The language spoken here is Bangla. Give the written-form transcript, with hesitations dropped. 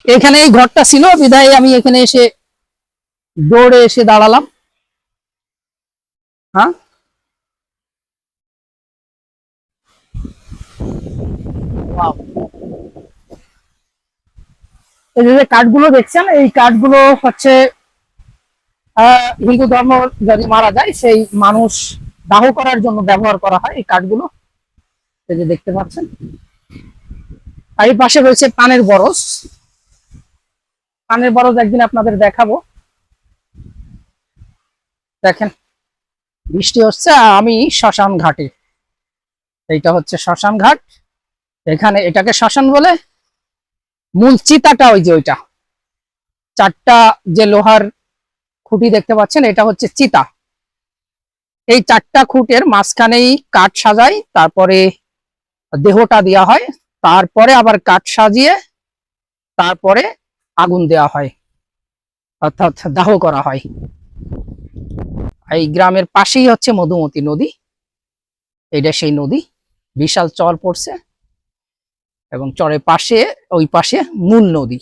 এখানে এই ঘরটা ছিল, বিধায় আমি এখানে এসে দৌড়ে এসে দাঁড়ালাম। হ্যাঁ, এই যে কাঠগুলো দেখছেন, এই কাঠগুলো হচ্ছে হিন্দু ধর্ম যদি মারা যায় সেই মানুষ দাহ করার জন্য ব্যবহার করা হয় এই কাঠগুলো। এই যে দেখতে পাচ্ছেন, আর এই পাশে রয়েছে পানের বরজ। পানের বরজ একদিন আপনাদের দেখাবো। দেখেন, বৃষ্টি হচ্ছে, আমি শ্মশান ঘাটে। এইটা হচ্ছে শ্মশান ঘাট। এখানে এটাকে শ্মশান বলে। মূল চিতাটা ওই যে ওইটা, চারটা যে লোহার খুঁটি দেখতে পাচ্ছেন, এটা হচ্ছে চিতা। এই চারটা খুঁটের মাঝখানেই কাঠ সাজাই, তারপরে দেহটা দেওয়া হয়, তারপরে আবার কাঠ সাজিয়ে তারপরে আগুন দেওয়া হয়, অর্থাৎ দাহ করা হয়। এই গ্রামের পাশেই হচ্ছে মধুমতি নদী। এইটা সেই নদী, বিশাল চর পড়ছে এবং চরের পাশে ওই পাশে মূল নদী।